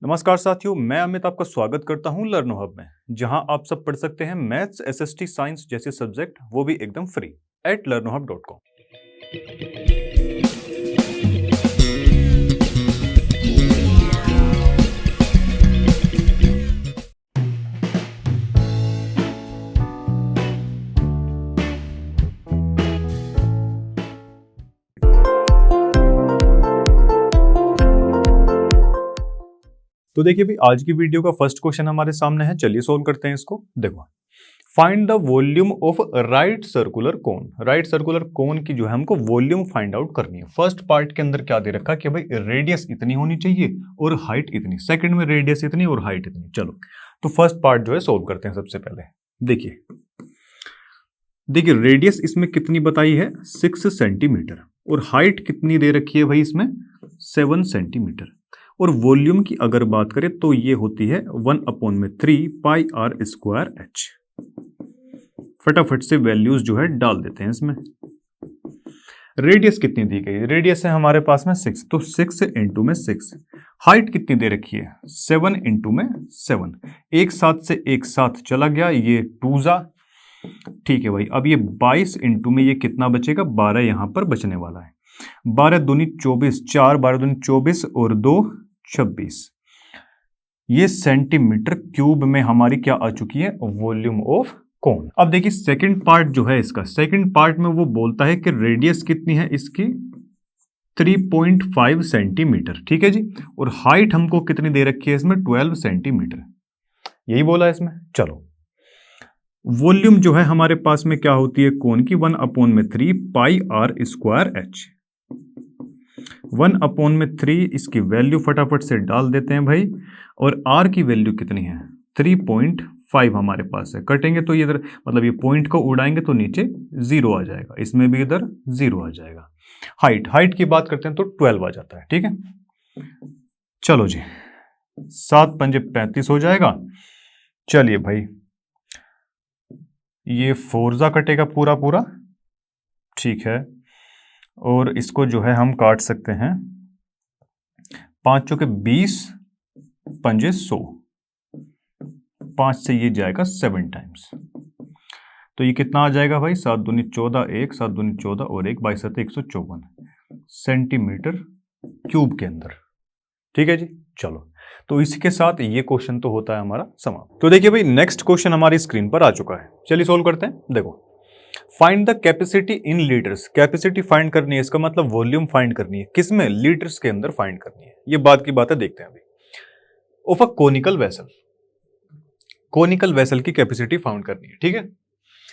नमस्कार साथियों, मैं अमित आपका स्वागत करता हूं लर्नो हब में, जहां आप सब पढ़ सकते हैं मैथ्स, एसएसटी, साइंस जैसे सब्जेक्ट, वो भी एकदम फ्री @learnohub.com। तो देखिए भाई, आज की वीडियो का फर्स्ट क्वेश्चन हमारे सामने है। चलिए सोल्व करते हैं इसको। देखो, find the volume of right circular cone. Right circular cone की जो है हमको वॉल्यूम फाइंड आउट करनी है। फर्स्ट पार्ट के अंदर क्या दे रखा है कि भाई रेडियस इतनी होनी चाहिए और हाइट इतनी, सेकंड में रेडियस इतनी और हाइट इतनी। चलो तो फर्स्ट पार्ट जो है सोल्व करते हैं। सबसे पहले देखिए रेडियस इसमें कितनी बताई है, 6 सेंटीमीटर, और हाइट कितनी दे रखी है भाई इसमें, 7 सेंटीमीटर। और वॉल्यूम की अगर बात करें तो ये होती है 1/3 पाई आर स्क्वायर एच। फटाफट से वैल्यूज जो है डाल देते हैं इसमें। रेडियस कितनी दी गई, रेडियस है हमारे पास में 6, तो 6 इंटू में 6। हाइट कितनी दे रखी है, 7 इंटू में 7। एक साथ से एक साथ चला गया, ये 2 जा, ठीक है भाई। अब ये 22 इंटू में ये कितना बचेगा, 12 यहां पर बचने वाला है। 12 दूनी 24, 4 12 दूनी 24 और 2 26। ये सेंटीमीटर क्यूब में हमारी क्या आ चुकी है, वॉल्यूम ऑफ कोन। अब देखिए सेकंड पार्ट जो है इसका, सेकंड पार्ट में वो बोलता है कि रेडियस कितनी है इसकी, 3.5 सेंटीमीटर, ठीक है जी। और हाइट हमको कितनी दे रखी है इसमें, 12 सेंटीमीटर, यही बोला है इसमें। चलो वॉल्यूम जो है हमारे पास में क्या होती है कोन की, 1/3 पाई आर स्क्वायर एच। 1/3 इसकी वैल्यू फटाफट से डाल देते हैं भाई। और आर की वैल्यू कितनी है, 3.5 हमारे पास है। कटेंगे तो इधर मतलब ये पॉइंट को उड़ाएंगे तो नीचे 0 आ जाएगा, इसमें भी इधर 0 आ जाएगा। हाइट की बात करते हैं तो 12 आ जाता है, ठीक है। चलो जी, 7 पंजे 35 हो जाएगा। चलिए भाई, ये 4 जा कटेगा पूरा पूरा, ठीक है। और इसको जो है हम काट सकते हैं, 5 चौके 20, पंजे 100, 5 से ये जाएगा 7 टाइम्स। तो ये कितना आ जाएगा भाई, 7 दूनी 14, 1 7 दूनी 14 और 1 22 7 154 सेंटीमीटर क्यूब के अंदर, ठीक है जी। चलो तो इसी के साथ ये क्वेश्चन तो होता है हमारा समाप्त। तो देखिए भाई, नेक्स्ट क्वेश्चन हमारी स्क्रीन पर आ चुका है। चलिए सोल्व करते हैं। देखो, find the capacity in litres. Capacity find करनी है, इसका मतलब वॉल्यूम फाइंड करनी है। किसमें, लीटर्स के अंदर फाइंड करनी है। ये बात की बात है, देखते हैं अभी। Of a conical vessel, conical vessel की कैपेसिटी फाइंड करनी है, ठीक है।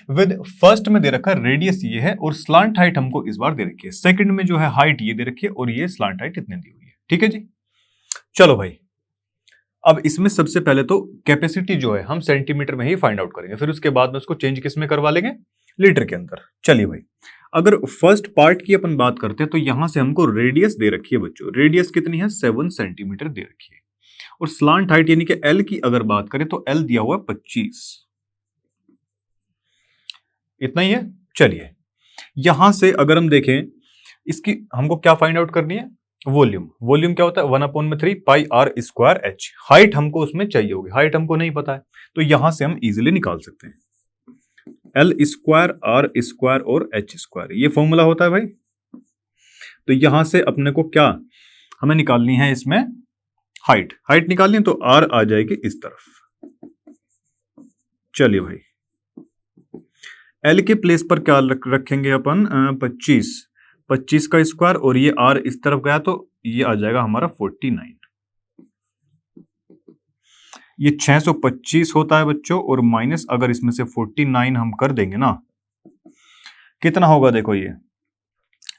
विद फर्स्ट में दे रखा है रेडियस ये है और स्लांट हाइट हमको इस बार दे रखी है। सेकंड में जो है हाइट ये दे रखी है और ये स्लांट हाइट इतने दी हुई है, ठीक है जी। चलो भाई, अब इसमें सबसे पहले तो कैपेसिटी जो है हम सेंटीमीटर में ही फाइंड आउट करेंगे, फिर उसके बाद में उसको चेंज किस में करवा लेंगे, लीटर के अंदर। चलिए भाई, अगर फर्स्ट पार्ट की अपन बात करते हैं तो यहां से हमको रेडियस दे रखी है बच्चों। रेडियस कितनी है, 7 सेंटीमीटर दे रखी है। और स्लांट हाइट यानी कि एल की अगर बात करें तो एल दिया हुआ है 25, इतना ही है। चलिए यहां से अगर हम देखें, इसकी हमको क्या फाइंड आउट करनी है, वॉल्यूम। वॉल्यूम क्या होता है, 1/3 pi r square H. Height हमको उसमें चाहिए होगी, हाइट हमको नहीं पता है, तो यहां से हम इजीली निकाल सकते हैं। एल स्क्वायर, आर स्क्वायर और एच स्क्वायर, ये फॉर्मूला होता है भाई। तो यहां से अपने को क्या हमें निकालनी है, इसमें हाइट निकालनी है, तो आर आ जाएगी इस तरफ। चलिए भाई, एल के प्लेस पर क्या रखेंगे अपन, 25 का स्क्वायर, और ये आर इस तरफ गया तो ये आ जाएगा हमारा 49। ये 625 होता है बच्चों, और माइनस अगर इसमें से 49 हम कर देंगे ना, कितना होगा देखो, ये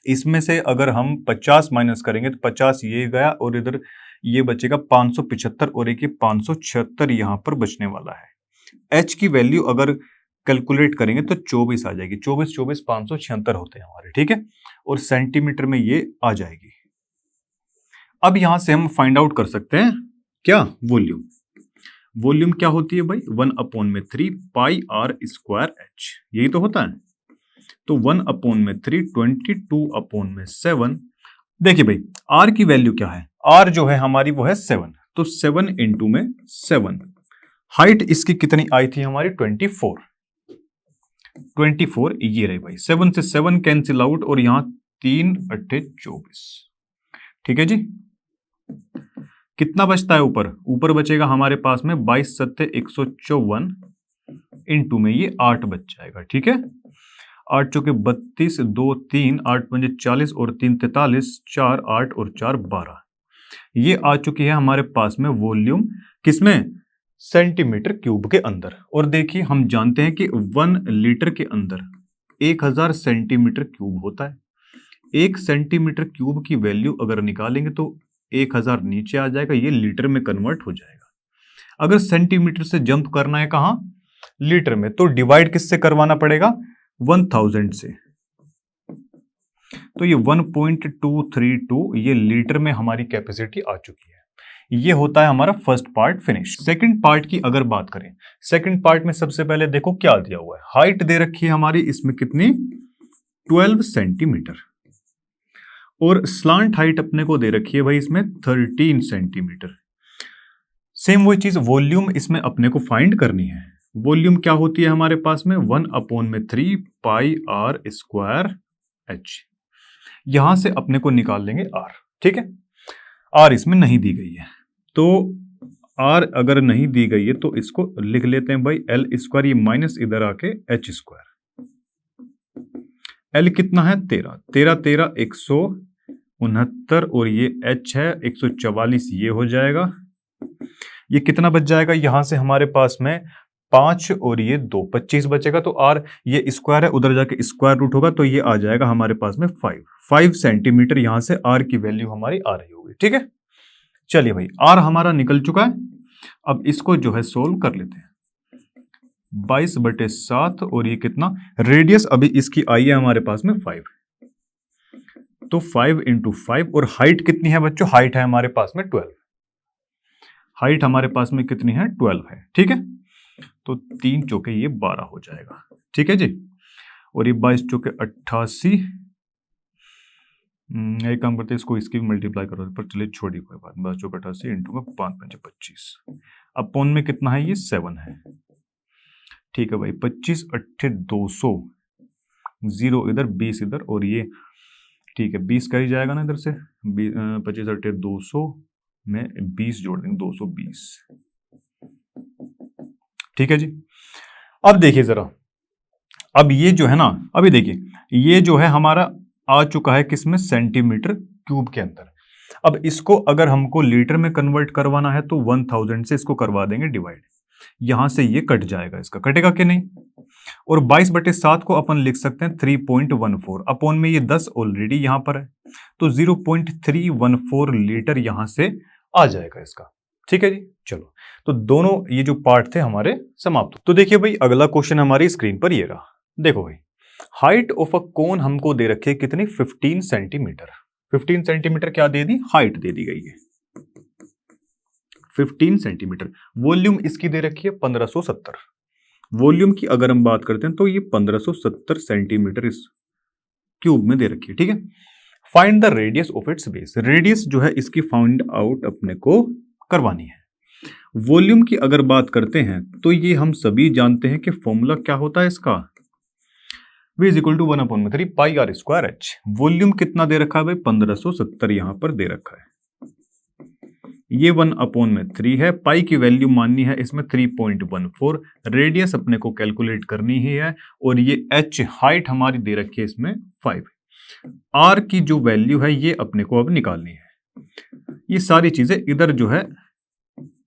इसमें से अगर हम 50 माइनस करेंगे तो 50 ये गया और इधर ये बचेगा 575, और एक 576 यहां पर बचने वाला है। एच की वैल्यू अगर कैलकुलेट करेंगे तो 24 आ जाएगी। 24 576 होते हैं हमारे, ठीक है। और सेंटीमीटर में ये आ जाएगी। अब यहां से हम फाइंड आउट कर सकते हैं क्या, वॉल्यूम। वॉल्यूम क्या होती है भाई, 1/3 पाई आर स्क्वायर एच, यही तो होता है। तो 1/3 22/7। देखिए भाई, आर की वैल्यू क्या है, आर जो है हमारी वो है 7, तो 7 इंटू में 7। हाइट इसकी कितनी आई थी हमारी 24। ये रही भाई, 7 से 7 कैंसिल आउट और यहां 3 8 24। ठीक है जी, कितना बचता है ऊपर बचेगा हमारे पास में 22 7 154 इंटू में ये 8 बच जाएगा। ठीक है, 8 चौके 32, 2 3, 8 पंजे 40 और 3 43, 4 8 और 4 12। ये आ चुकी है हमारे पास में वॉल्यूम, किसमें? सेंटीमीटर क्यूब के अंदर। और देखिए हम जानते हैं कि 1 लीटर के अंदर 1000 सेंटीमीटर क्यूब होता है। 1 सेंटीमीटर क्यूब की वैल्यू अगर निकालेंगे तो 1000 नीचे आ जाएगा, ये लीटर में कन्वर्ट हो जाएगा। अगर सेंटीमीटर से जंप करना है कहां? लीटर में, तो डिवाइड किससे करवाना पड़ेगा? 1000 से। तो ये 1.232 ये लीटर में हमारी कैपेसिटी आ चुकी है। ये होता है हमारा first part finish. Second part की अगर बात करें, सेकंड पार्ट में सबसे पहले देखो क्या दिया हुआ है। हाइट दे रखी है हमारी इसमें कितनी? 12 सेंटीमीटर। और स्लांट हाइट अपने को दे रखी है भाई इसमें 13 सेंटीमीटर। सेम वही चीज वॉल्यूम इसमें अपने को फाइंड करनी है। वॉल्यूम क्या होती है हमारे पास में? 1/3 पाई आर स्क्वायर एच। यहां से अपने को निकाल लेंगे आर। ठीक है, आर इसमें नहीं दी गई है, तो आर अगर नहीं दी गई है तो इसको लिख लेते हैं भाई एल स्क्वायर, ये माइनस इधर आके एच स्क्वायर। एल कितना है? 13 13 13 169 और ये एच है 144, ये हो जाएगा। ये कितना बच जाएगा यहां से हमारे पास में? 5 और ये 2 25 बचेगा। तो आर ये स्क्वायर है, उधर जाके स्क्वायर रूट होगा, तो ये आ जाएगा हमारे पास में 5 सेंटीमीटर। यहां से आर की वैल्यू हमारी आ रही होगी। ठीक है, चलिए भाई आर हमारा निकल चुका है। अब इसको जो है सोल्व कर लेते हैं। 22/7 और ये कितना? रेडियस अभी इसकी आई है हमारे पास में 5, तो 5 इंटू 5। और हाइट कितनी है बच्चों? हाइट है हमारे पास में 12। हाइट हमारे पास में कितनी है? 12 है। ठीक है, तो 3 चौके ये 12 हो जाएगा। ठीक है जी, और ये 22 चौके 88। एक काम करते हैं, इसको इसकी भी मल्टीप्लाई करो, पर चलिए छोड़ी कोई बात। 22 चौके 88 इंटू में 5 पंजे 25। अपॉन में कितना है? ये 7 है। ठीक है भाई, 25 8 200, 0 इधर 20 इधर, और ये ठीक है 20 का ही जाएगा ना इधर से। 25 8 200 में 20 जोड़ देंगे, 220। ठीक है जी, अब देखिए जरा, अब ये जो है ना, अभी देखिए ये जो है हमारा आ चुका है किसमें? सेंटीमीटर क्यूब के अंदर। अब इसको अगर हमको लीटर में कन्वर्ट करवाना है तो 1000 से इसको करवा देंगे डिवाइड। यहां से ये कट जाएगा, इसका कटेगा कि नहीं? और 22/7 को अपन लिख सकते हैं 3.14। अपॉन में ये 10 ऑलरेडी यहां पर है, तो 0.314 लीटर यहां से आ जाएगा इसका। ठीक है जी, चलो तो दोनों ये जो पार्ट थे हमारे समाप्त। तो देखिए भाई अगला क्वेश्चन हमारी स्क्रीन पर ये रहा। देखो भाई, हाइट ऑफ अ कोन हमको दे रखी है कितनी? 15 सेंटीमीटर। 15 सेंटीमीटर क्या दे दी? हाइट दे दी गई है 15 सेंटीमीटर। वॉल्यूम इसकी दे रखी है 1570। वॉल्यूम की अगर हम बात करते हैं तो ये 1570 सेंटीमीटर इस क्यूब में दे रखी है। ठीक है, find the radius of its base. Radius जो है इसकी फाइंड आउट अपने को करवानी है। वॉल्यूम की अगर बात करते हैं तो ये हम सभी जानते हैं कि फॉर्मूला क्या होता है इसका? V is equal to 1/3 pi r square h. Volume कितना दे रखा है भाई? 1570 यहां पर दे रखा है। ये 1/3 है। पाई की वैल्यू माननी है इसमें 3.14। रेडियस अपने को कैलकुलेट करनी ही है, और ये एच हाइट हमारी दे रखी है इसमें 5। आर की जो वैल्यू है ये अपने को अब निकालनी है। ये सारी चीजें इधर जो है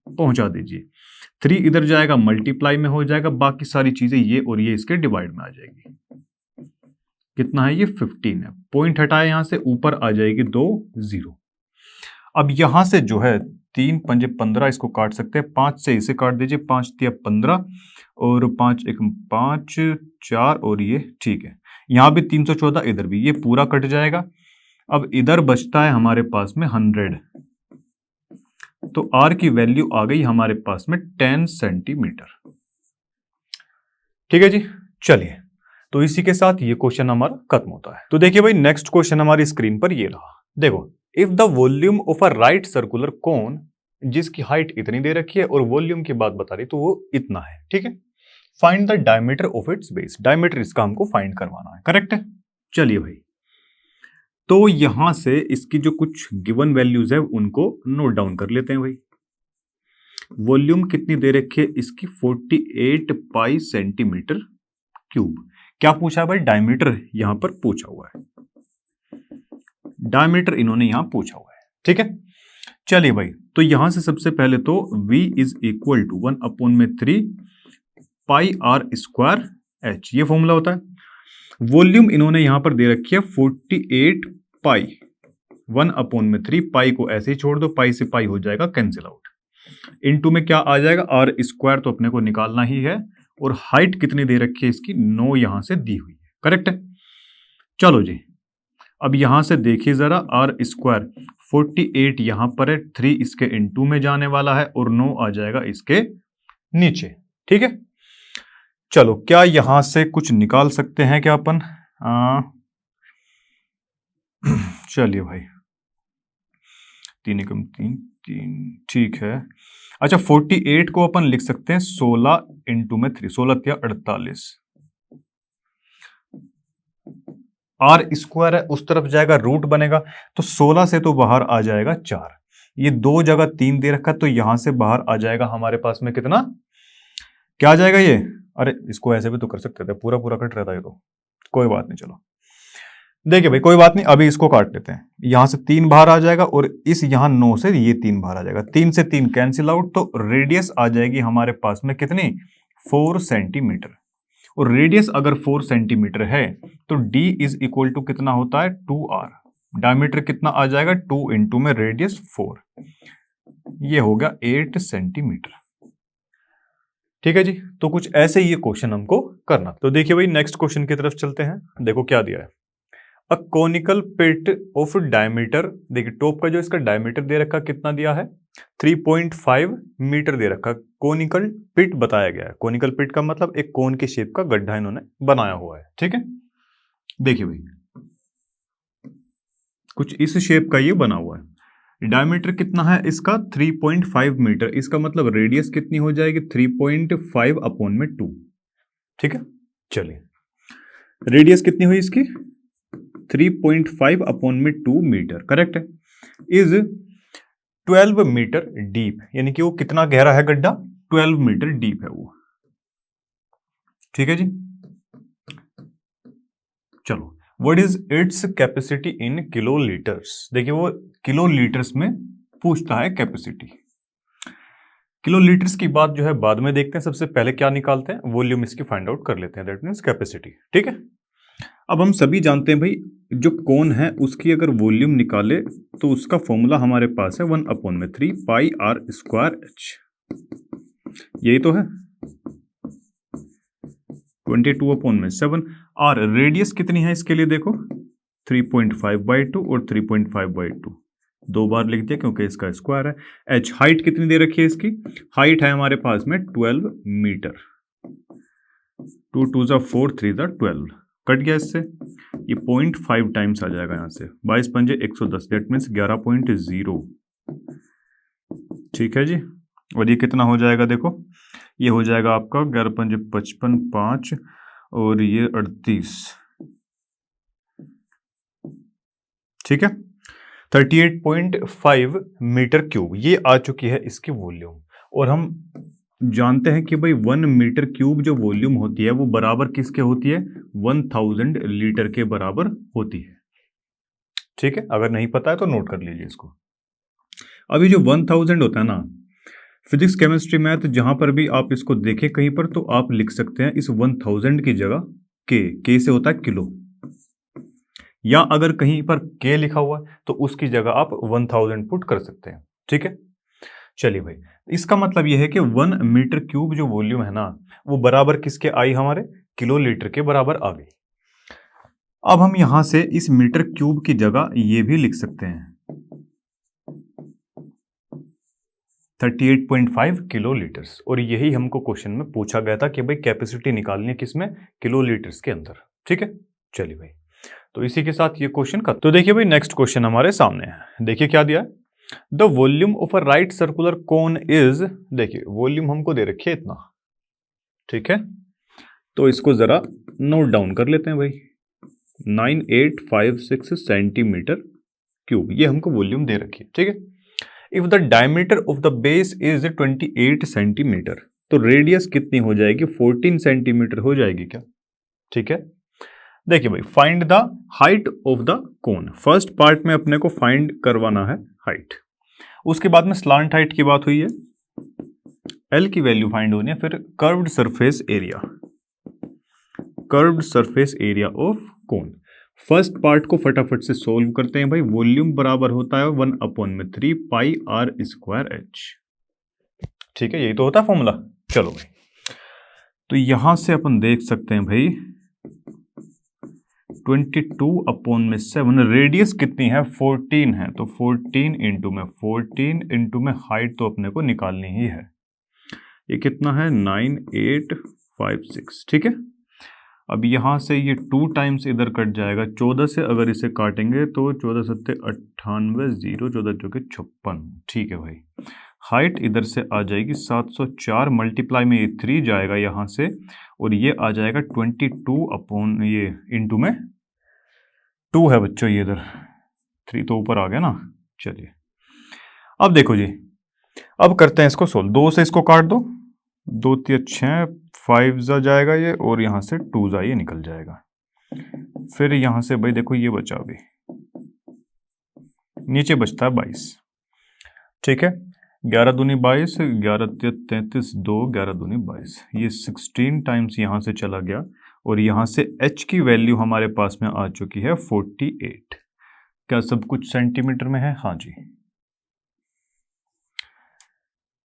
पहुंचा दीजिए। 3 इधर जाएगा, मल्टीप्लाई में हो जाएगा, बाकी सारी चीजें ये और ये इसके डिवाइड में आ जाएगी। कितना है? ये 15 है। पॉइंट हटाए यहां से, ऊपर आ जाएगी 2 0। अब यहां से जो है 3 पंजे 15, इसको काट सकते हैं। 5 से इसे काट दीजिए, 5 तिया 15 और 5 1 5 4 और ये ठीक है। यहां भी 314, इधर भी ये पूरा कट जाएगा। अब इधर बचता है हमारे पास में 100, तो आर की वैल्यू आ गई हमारे पास में 10 सेंटीमीटर। ठीक है जी, चलिए तो इसी के साथ ये क्वेश्चन हमारा खत्म होता है। तो देखिए भाई नेक्स्ट क्वेश्चन हमारी स्क्रीन पर ये रहा। देखो, if the volume of a right circular cone जिसकी हाइट इतनी दे रखी है और वॉल्यूम की बात बता रही तो वो इतना है। ठीक है, find the diameter of its base, diameter इसका हमको फाइंड करवाना है। करेक्ट है, चलिए भाई, तो यहां से इसकी जो कुछ गिवन वैल्यूज है उनको नोट डाउन कर लेते हैं भाई। वॉल्यूम कितनी दे रखी है इसकी 48 पाई सेंटीमीटर क्यूब। क्या पूछा है भाई, डायमीटर यहां पर पूछा हुआ है, डायमीटर इन्होंने यहां पूछा हुआ है। ठीक है, चलिए भाई, तो यहां से सबसे पहले तो V is equal to 1/3 pi r square h, ये फॉर्मूला होता है। वॉल्यूम इन्होंने यहां पर दे रखी है 48 पाई, 1/3 पाई को ऐसे ही छोड़ दो, पाई से पाई हो जाएगा कैंसिल आउट, इनटू में क्या आ जाएगा आर स्क्वायर, तो अपने को निकालना ही है। और हाइट कितनी दे रखी है इसकी 9 यहां से दी हुई है। करेक्ट है, चलो जी, अब यहां से देखिए जरा, आर स्क्वायर 48 यहां पर है, 3 इसके इनटू में जाने वाला है और 9 आ जाएगा इसके नीचे। ठीक है, चलो क्या यहां से कुछ निकाल सकते हैं क्या अपन? चलिए भाई, 3 एकम 3 3, ठीक है। अच्छा, 48 को अपन लिख सकते हैं 16 इंटू में 3, 16 या 48। आर स्क्वायर है, उस तरफ जाएगा रूट बनेगा, तो 16 से तो बाहर आ जाएगा 4, ये 2 जगह 3 दे रखा, तो यहां से बाहर आ जाएगा हमारे पास में कितना, क्या आ जाएगा ये? अरे इसको ऐसे भी तो कर सकते थे, पूरा पूरा कट रहता है तो कोई बात नहीं। चलो देखिए भाई, कोई बात नहीं, अभी इसको काट लेते हैं। यहां से 3 बाहर आ जाएगा और इस यहां 9 से ये 3 बाहर आ जाएगा, 3 से 3 कैंसिल आउट, तो रेडियस आ जाएगी हमारे पास में कितनी, 4 सेंटीमीटर। और रेडियस अगर 4 सेंटीमीटर है तो d इज इक्वल टू कितना होता है, 2r। डायमीटर कितना आ जाएगा, 2 इंटू में रेडियस 4, ये हो गया 8 सेंटीमीटर। ठीक है जी, तो कुछ ऐसे ये क्वेश्चन हमको करना। तो देखिए भाई, नेक्स्ट क्वेश्चन की तरफ चलते हैं। देखो क्या दिया है, a conical pit of diameter, देखिए टॉप का जो इसका डायमीटर दे रखा कितना दिया है, 3.5 मीटर दे रखा। कोनिकल पिट बताया गया है, कोनिकल पिट का मतलब एक कोन के शेप का गड्ढा इन्होंने बनाया हुआ है। ठीक है, देखिए भाई कुछ इस शेप का ये बना हुआ है। डायमीटर कितना है इसका, 3.5 मीटर, इसका मतलब रेडियस कितनी हो जाएगी, 3.5 अपॉन में 2। ठीक है, चलिए रेडियस कितनी हुई इसकी, 3.5 अपॉन में 2 मीटर। करेक्ट है, इज 12 मीटर डीप, यानी कि वो कितना गहरा है गड्ढा, 12 मीटर डीप है वो। ठीक है जी, चलो what is its capacity in kilolitres, देखिए वो किलोलीटर्स में पूछता है कैपेसिटी। किलोलीटर्स की बात जो है बाद में देखते हैं, सबसे पहले क्या निकालते हैं, वॉल्यूम इसकी फाइंड आउट कर लेते हैं, दैट मींस कैपेसिटी। ठीक है, अब हम सभी जानते हैं भाई, जो कोन है उसकी अगर वॉल्यूम निकाले तो उसका फॉर्मूला हमारे पास है 1/3 पाई आर स्क्वायर एच, यही तो है, 22/7। और रेडियस कितनी है इसके लिए, देखो 3.5/2 और 3.5/2, 2 बार लिख दिया क्योंकि इसका स्क्वायर है। एच हाइट कितनी दे रखी है इसकी, हाइट है हमारे पास में 12 मीटर, 2 2 जा 4 3 जा 12, कट गया इससे, ये 0.5 टाइम्स आ जाएगा यहाँ से, 22 पंजे 110, दैट मीन्स 11.0। ठीक है जी, और ये कितना हो जाएगा, देखो ये हो जाएगा आपका 11 पंजे 55, 5 और ये 38। ठीक है, 38.5 मीटर क्यूब ये आ चुकी है इसकी वॉल्यूम। और हम जानते हैं कि भाई 1 मीटर क्यूब जो वॉल्यूम होती है वो बराबर किसके होती है, 1000 लीटर के बराबर होती है। ठीक है, अगर नहीं पता है तो नोट कर लीजिए इसको। अभी जो 1000 होता है ना, फिजिक्स केमिस्ट्री मैथ जहां पर भी आप इसको देखें कहीं पर, तो आप लिख सकते हैं इस 1000 की जगह के से होता है किलो, या अगर कहीं पर के लिखा हुआ तो उसकी जगह आप 1000 पुट कर सकते हैं। ठीक है, चलिए भाई, इसका मतलब यह है कि 1 मीटर क्यूब जो वॉल्यूम है ना, वो बराबर किसके आई, हमारे किलोलीटर के बराबर आ गई। अब हम यहां से इस मीटर क्यूब की जगह ये भी लिख सकते हैं 38.5 किलोलीटर्स, और यही हमको क्वेश्चन में पूछा गया था कि भाई कैपेसिटी निकालनी है किसमें, किलोलीटर्स के अंदर। ठीक है, चलिए भाई, तो इसी के साथ ये क्वेश्चन का, तो देखिए भाई नेक्स्ट क्वेश्चन हमारे सामने है। देखिए क्या दिया है, the volume of a right circular cone is, देखिए वॉल्यूम हमको दे रखी है इतना, ठीक है, तो इसको जरा नोट डाउन कर लेते हैं भाई, 9856 सेंटीमीटर क्यूब, ये हमको वॉल्यूम दे रखी है, ठीक है। If the diameter of the base is 28 centimetre, तो रेडियस कितनी हो जाएगी, 14 सेंटीमीटर हो जाएगी क्या, ठीक है। देखिए भाई, find the height of the cone, first part में अपने को फाइंड करवाना है हाइट, उसके बाद में स्लांट हाइट की बात हुई है, एल की वैल्यू फाइंड होनी है, फिर curved surface area, curved surface area of cone. First part को फटाफट से सोल्व करते हैं भाई, वॉल्यूम बराबर होता है 1/3 पाई आर स्क्वायर एच, ठीक है, यही तो होता है फॉर्मूला। चलो भाई, तो यहां से अपन देख सकते हैं भाई 22/7, रेडियस कितनी है 14 है, तो 14 इंटू में हाइट तो अपने को निकालनी ही है, ये कितना है 9856, ठीक है। अब यहां से ये 2 टाइम्स इधर कट जाएगा, 14 से अगर इसे काटेंगे तो 14 सत्ते 98, 0 14 चौके 56, ठीक है भाई। हाइट इधर से आ जाएगी 704, मल्टीप्लाई में ये 3 जाएगा यहाँ से, और ये आ जाएगा 22 ये इंटू में 2 है बच्चों, ये इधर 3 तो ऊपर आ गया ना। चलिए अब देखो जी, अब करते हैं इसको सोल्व, 2 से इसको काट दो, 2 3 6, 5 जा जाएगा ये, और यहाँ से 2 जा ये निकल जाएगा, फिर यहाँ से भाई देखो ये बचा भी, नीचे बचता है 22, ठीक है, 11 दूनी 22, 11 33 2, 11 दूनी 22, ये 16 टाइम्स यहाँ से चला गया, और यहाँ से h की वैल्यू हमारे पास में आ चुकी है 48, क्या सब कुछ सेंटीमीटर में है, हाँ जी,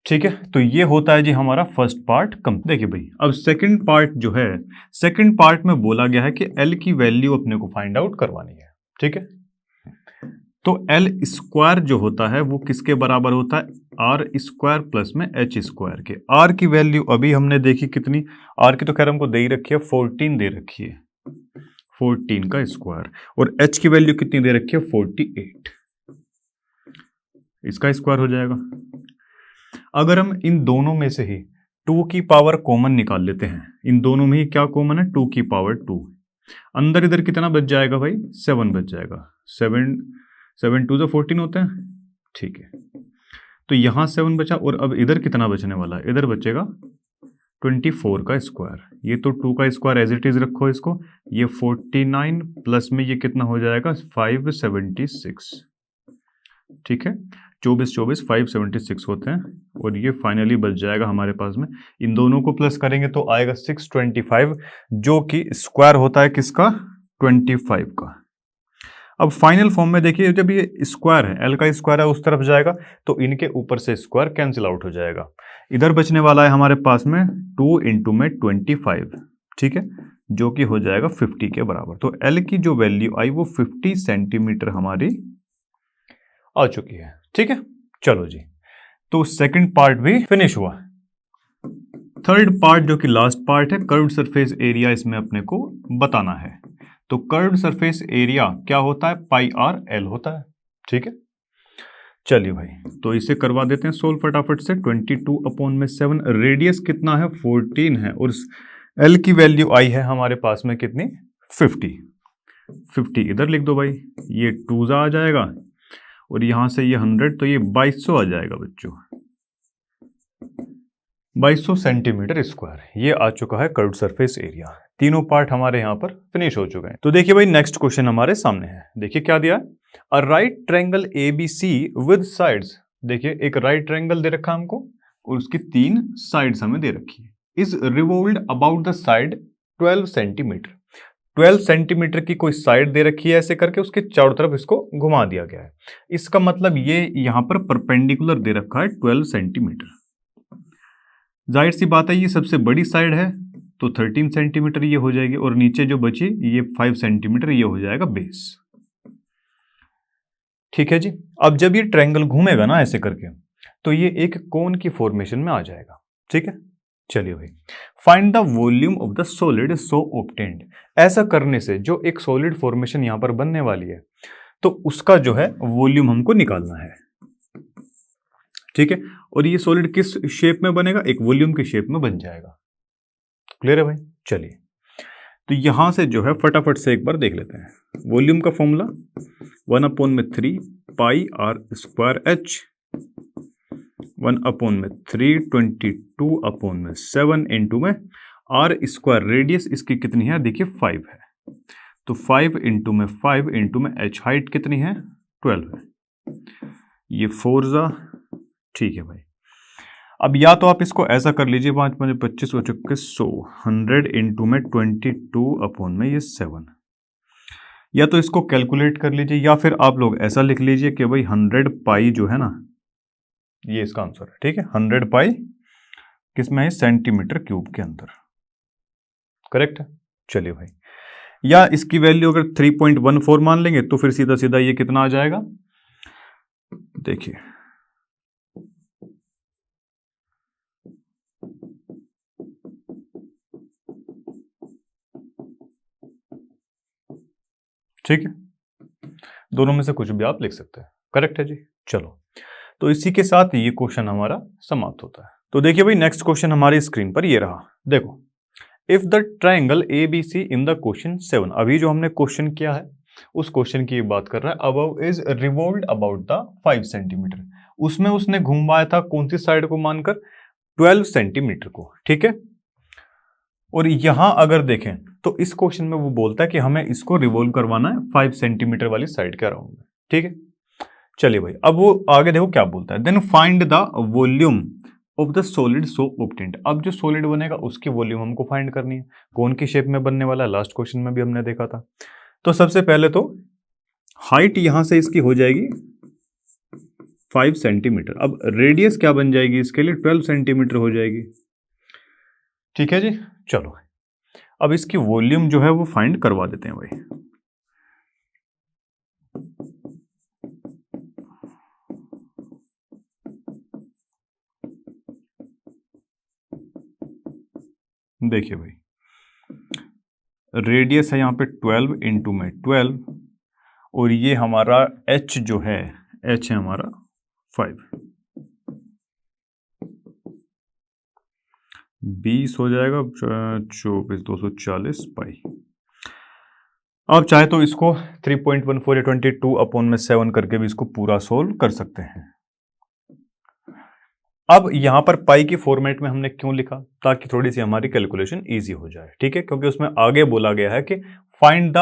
ठीक है। तो ये होता है जी हमारा फर्स्ट पार्ट कम। देखिए भाई, अब सेकंड पार्ट जो है, सेकंड पार्ट में बोला गया है कि L की वैल्यू अपने को फाइंड आउट करवानी है, ठीक है। तो L स्क्वायर जो होता है वो किसके बराबर होता है, आर स्क्वायर प्लस में एच स्क्वायर के। आर की वैल्यू अभी हमने देखी कितनी, आर की तो खैर हमको दे ही रखी है 14 दे रखी है, 14 का स्क्वायर, और एच की वैल्यू कितनी दे रखी है 48, इसका स्क्वायर हो जाएगा। अगर हम इन दोनों में से ही 2 की पावर कॉमन निकाल लेते हैं, इन दोनों में ही क्या कॉमन है 2 की पावर 2, अंदर इधर कितना बच जाएगा भाई 7 बच जाएगा, 7 2 14 होते हैं, ठीक है। तो यहां 7 बचा, और अब इधर कितना बचने वाला है, इधर बचेगा 24 का स्क्वायर, ये तो 2 का स्क्वायर एज इट इज रखो इसको, ये 49 प्लस में ये कितना हो जाएगा 576, ठीक है, 24 576 होते हैं, और ये फाइनली बच जाएगा हमारे पास में, इन दोनों को प्लस करेंगे तो आएगा 625, जो कि स्क्वायर होता है किसका 25 का। अब फाइनल फॉर्म में देखिए, जब ये स्क्वायर है, एल का स्क्वायर है उस तरफ जाएगा, तो इनके ऊपर से स्क्वायर कैंसिल आउट हो जाएगा, इधर बचने वाला है हमारे पास में 2 इंटू में 25, ठीक है, जो कि हो जाएगा 50 के बराबर। तो एल की जो वैल्यू आई वो 50 सेंटीमीटर हमारी आ चुकी है, ठीक है। चलो जी, तो सेकंड पार्ट भी फिनिश हुआ। थर्ड पार्ट जो कि लास्ट पार्ट है, कर्व्ड सरफेस एरिया, इसमें अपने को बताना है। तो कर्व्ड सरफेस एरिया क्या होता है, पाई आर एल होता है, ठीक है। चलिए भाई, तो इसे करवा देते हैं सोल्व फटाफट से। 22/7, रेडियस कितना है 14 है, और एल की वैल्यू आई है हमारे पास में कितनी 50 इधर लिख दो भाई, ये 2 आ जाएगा, और यहां से ये 100, तो ये 2200 आ जाएगा बच्चों, 2200 सेंटीमीटर स्क्वायर, ये आ चुका है कर्व्ड सरफेस एरिया। तीनों पार्ट हमारे यहां पर फिनिश हो चुके हैं। तो देखिए भाई, नेक्स्ट क्वेश्चन हमारे सामने है, देखिए क्या दिया है, a right triangle ABC with sides, देखिए एक राइट ट्रायंगल दे रखा हमको, और उसकी 3 साइड्स हमें दे रखी है, is revolved about the side 12 centimetre, 12 centimetre की कोई साइड दे रखी है, ऐसे करके उसके चारों तरफ इसको घुमा दिया गया है। इसका मतलब ये यहां पर परपेंडिकुलर दे रखा है 12 सेंटीमीटर, जाहिर सी बात है ये सबसे बड़ी साइड है, तो 13 सेंटीमीटर ये हो जाएगी, और नीचे जो बची ये 5 सेंटीमीटर ये हो जाएगा बेस, ठीक है जी। अब जब ये ट्रायंगल घूमेगा ना ऐसे करके, तो ये एक कोन की फॉर्मेशन में आ जाएगा, ठीक है। चलिए भाई, find the volume of the solid so obtained, ऐसा करने से जो एक सॉलिड फॉर्मेशन यहां पर बनने वाली है, तो उसका जो है वॉल्यूम हमको निकालना है। ठीक है, और ये सॉलिड किस शेप में बनेगा, एक वॉल्यूम की शेप में बन जाएगा। क्लियर है भाई? चलिए, तो यहां से जो है फटाफट से एक बार देख लेते हैं। वॉल्यूम का formula 1/3 pi r square h, 1/3 22/7 into में आर स्क्वायर, रेडियस इसकी कितनी है, देखिए 5 है, तो 5 इंटू में एच, हाइट कितनी है 12 है, ये 4 जा, ठीक है भाई। अब या तो आप इसको ऐसा कर लीजिए, 5 5 25 हो चुके 100, 100 इंटू में 22 में ये 7, या तो इसको कैलकुलेट कर लीजिए, या फिर आप लोग ऐसा लिख लीजिए कि भाई 100 पाई जो है ना, ये इसका आंसर है। ठीक है, 100 पाई किसमें है, सेंटीमीटर क्यूब के अंदर। करेक्ट है? चलिए भाई, या इसकी वैल्यू अगर 3.14 मान लेंगे तो फिर सीधा सीधा ये कितना आ जाएगा, देखिए ठीक है, दोनों में से कुछ भी आप लिख सकते हैं। करेक्ट है जी। चलो, तो इसी के साथ ये क्वेश्चन हमारा समाप्त होता है। तो देखिए भाई, नेक्स्ट क्वेश्चन हमारी स्क्रीन पर ये रहा। देखो, if the triangle A B C in the question 7, अभी जो हमने क्वेश्चन किया है उस क्वेश्चन की बात कर रहा है, above is revolved about the 5 centimetre, उसमें उसने घुमाया था कौन सी साइड को मानकर, 12 सेंटीमीटर को। ठीक है, और यहां अगर देखें तो इस क्वेश्चन में वो बोलता है कि हमें इसको रिवॉल्व करवाना है 5 सेंटीमीटर वाली साइड के अराउंड में। ठीक है, चलिए भाई, अब वो आगे देखो क्या बोलता है, then find the volume of the solid so obtained. अब जो सॉलिड बनेगा उसकी वॉल्यूम हमको फाइंड करनी है, कौन की शेप में बनने वाला है, लास्ट क्वेश्चन में भी हमने देखा था। तो सबसे पहले तो हाइट यहां से इसकी हो जाएगी 5 सेंटीमीटर, अब रेडियस क्या बन जाएगी इसके लिए, 12 सेंटीमीटर हो जाएगी। ठीक है जी। चलो, अब इसकी वॉल्यूम जो है वो फाइंड करवा देते हैं भाई। देखिए भाई, रेडियस है यहाँ पे 12 इंटू में 12, और ये हमारा h जो है, h है हमारा 5, 20 हो जाएगा, 24 240 पाई। आप चाहे तो इसको 3.14 या 22/7 करके भी इसको पूरा सोल्व कर सकते हैं। अब यहां पर पाई की फॉर्मेट में हमने क्यों लिखा, ताकि थोड़ी सी हमारी कैलकुलेशन इजी हो जाए। ठीक है, क्योंकि उसमें आगे बोला गया है कि find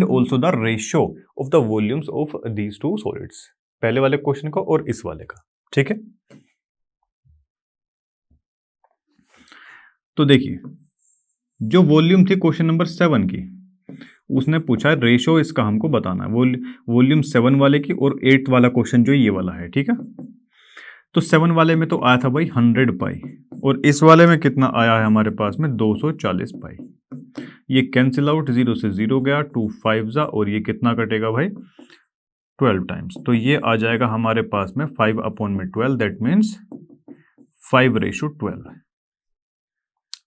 also the ratio of the volumes of these two solids, पहले वाले क्वेश्चन का और इस वाले का। ठीक है, तो देखिए, जो वॉल्यूम थी क्वेश्चन नंबर 7 की, उसने पूछा है रेशियो इसका हमको बताना है, वॉल्यूम 7 वाले की और 8 वाला क्वेश्चन जो ये वाला है। ठीक है, तो 7 वाले में तो आया था भाई 100 पाई, और इस वाले में कितना आया है हमारे पास में 240 पाई। ये कैंसिल आउट, 0 से 0 गया, 2 5 जा, और ये कितना कटेगा भाई 12 टाइम्स, तो ये आ जाएगा हमारे पास में 5/12, दैट मीन्स 5:12।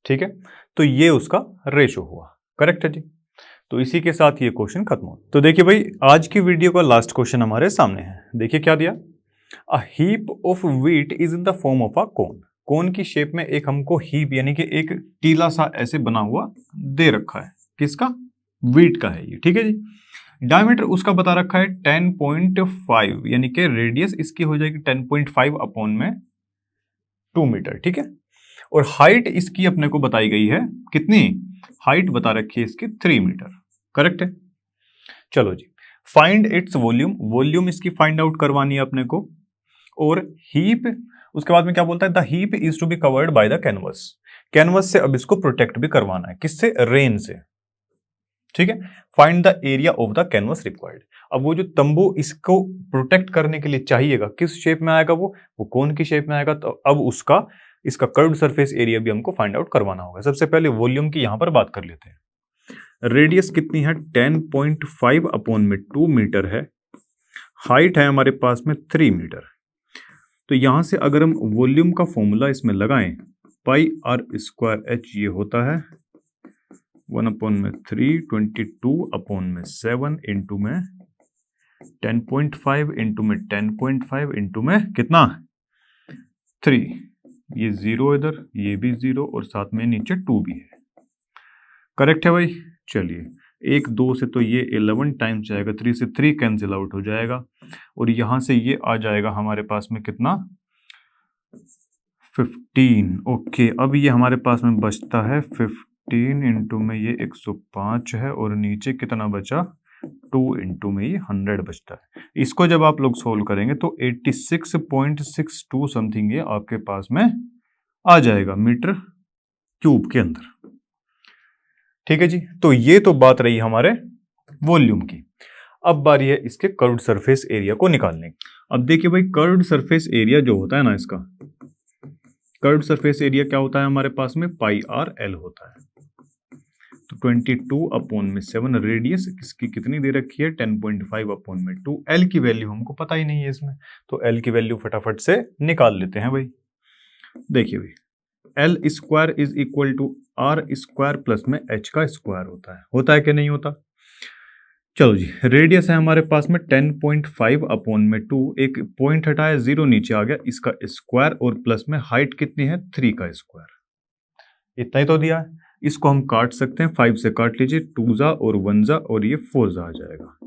ठीक है, तो ये उसका रेशो हुआ। करेक्ट है जी। तो इसी के साथ ये क्वेश्चन खत्म हो। तो देखिए भाई, आज की वीडियो का लास्ट क्वेश्चन हमारे सामने है। देखिए क्या दिया, a heap of wheat is in the form of a cone. Cone की शेप में एक हमको हीप यानी कि एक टीला सा ऐसे बना हुआ दे रखा है, किसका, व्हीट का है ये। ठीक है जी, डायमीटर उसका बता रखा है 10.5, यानी कि रेडियस इसकी हो जाएगी 10.5/2 मीटर। ठीक है, और हाइट इसकी अपने को बताई गई है कितनी, हाइट बता रखी है इसकी 3 मीटर। करेक्ट है। चलो जी, फाइंड इट्स वॉल्यूम, वॉल्यूम इसकी फाइंड आउट करवानी है अपने को, और हीप उसके बाद में क्या बोलता है, the heap is to be covered by the canvas. Canvas से अब इसको प्रोटेक्ट भी करवाना है, किससे, रेन से। ठीक है, find the area of the canvas required. अब वो जो तंबू इसको प्रोटेक्ट करने के लिए चाहिएगा, किस शेप में आएगा, वो कौन की शेप में आएगा, तो अब इसका कर्व्ड सरफेस एरिया भी हमको फाइंड आउट करवाना होगा। सबसे पहले वॉल्यूम की यहां पर बात कर लेते हैं। रेडियस कितनी है, 10.5/2 मीटर है, हाइट है हमारे पास में 3 मीटर। तो यहां से अगर हम वॉल्यूम का फॉर्मूला इसमें लगाएं, पाई आर स्क्वायर एच, ये होता है 1/3 22/7 इंटू में 10.5 इंटू में 10.5 इंटू में कितना 3, ये 0 इधर, ये भी 0 और साथ में नीचे 2 भी है। करेक्ट है भाई। चलिए 1 2 से तो ये 11 टाइम्स जाएगा, 3 से 3 कैंसिल आउट हो जाएगा और यहाँ से ये आ जाएगा हमारे पास में कितना 15। ओके, अब ये हमारे पास में बचता है 15 इंटू में ये 105 है और नीचे कितना बचा 2 इंटू में ये 100 बचता है। इसको जब आप लोग सोल्व करेंगे तो 86.62 समथिंग ये आपके पास में आ जाएगा मीटर क्यूब के अंदर। ठीक है जी, तो ये तो बात रही हमारे वॉल्यूम की। अब बारी है इसके कर्व्ड सरफेस एरिया को निकालने की। अब देखिए भाई, कर्व्ड सरफेस एरिया जो होता है ना, इसका कर्व्ड सरफेस एरिया क्या होता है हमारे पास में, पाई आर एल होता है। तो 22/7 रेडियस इसकी कितनी दे रखी है 10.5/2। एल की वैल्यू हमको पता ही नहीं है इसमें, तो एल की वैल्यू फटाफट से निकाल लेते हैं भाई। देखिए भाई, l square is equal to r square plus में एच का स्क्वायर होता है कि नहीं होता। चलो जी, रेडियस है हमारे पास में 10.5/2, एक पॉइंट हटाया 0 नीचे आ गया, इसका स्क्वायर और प्लस में हाइट कितनी है 3 का स्क्वायर। इतना ही तो दिया है। इसको हम काट सकते हैं, 5 से काट लीजिए, 2 जा और 1 जा और ये 4 जा आ जाएगा।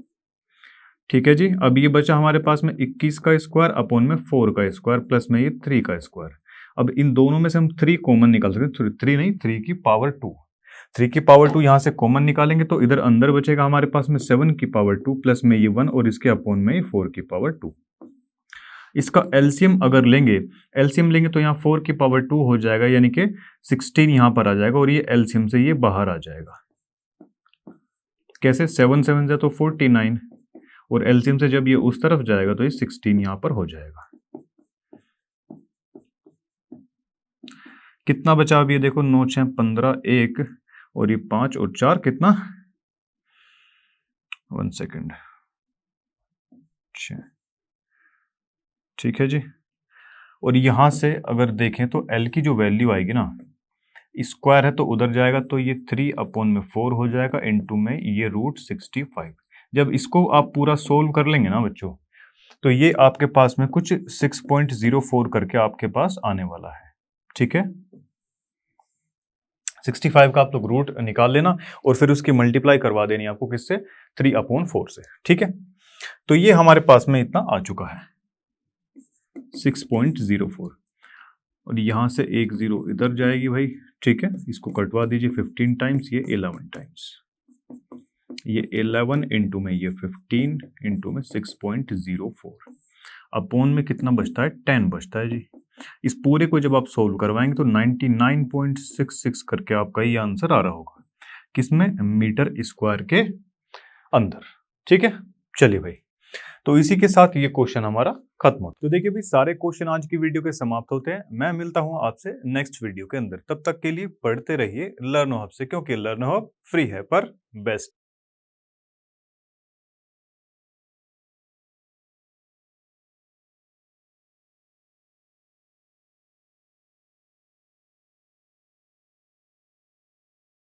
ठीक है जी, अब ये बचा हमारे पास में 21 का स्क्वायर अपॉन में 4 का स्क्वायर प्लस में ये 3 का स्क्वायर। अब इन दोनों में से हम 3 कॉमन निकाल सकते हैं, 3 नहीं 3 की पावर 2, 3 की पावर 2 यहाँ से कॉमन निकालेंगे तो इधर अंदर बचेगा हमारे पास में 7 की पावर 2 प्लस में ये 1 और इसके अपॉन में ये 4 की पावर 2। इसका एलसीएम अगर लेंगे, एलसीएम लेंगे तो यहाँ 4 की पावर 2 हो जाएगा, यानी कि 16 यहाँ पर आ जाएगा और ये एलसीएम से ये बाहर आ जाएगा। कैसे, 7 7 से तो 49 और एलसीएम से जब ये उस तरफ जाएगा तो ये 16 यहाँ पर हो जाएगा। कितना बचा अब ये देखो, 9 6 15, 1 और ये 5 और 4 कितना, 1 सेकेंड, ठीक है जी। और यहां से अगर देखें तो एल की जो वैल्यू आएगी ना, स्क्वायर है तो उधर जाएगा तो ये 3/4 हो जाएगा इंटू में ये √65। जब इसको आप पूरा सोल्व कर लेंगे ना बच्चों, तो ये आपके पास में कुछ 6.04 करके आपके पास आने वाला है। ठीक है, 65 का आप लोग रूट निकाल लेना और फिर उसकी मल्टीप्लाई करवा देनी आपको किससे, 3/4 से। ठीक है, तो ये हमारे पास में इतना आ चुका है 6.04 और यहां से एक 0 इधर जाएगी भाई। ठीक है, इसको कटवा दीजिए, 15 टाइम्स ये 11 टाइम्स, ये 11 इंटू में ये 15 इंटू में 6.04 अपॉन में कितना बचता है 10 बचता है जी। इस पूरे को जब आप सोल्व करवाएंगे तो 99.66 करके आपका ये आंसर आ रहा होगा, किसमें, मीटर स्क्वायर के अंदर। ठीक है, चलिए भाई, तो इसी के साथ ये क्वेश्चन हमारा खत्म होता है। तो देखिए भाई, सारे क्वेश्चन आज की वीडियो के समाप्त होते हैं। मैं मिलता हूं आपसे नेक्स्ट वीडियो के अंदर, तब तक के लिए पढ़ते रहिए लर्नो हब से, क्योंकि लर्नो हब फ्री है पर बेस्ट।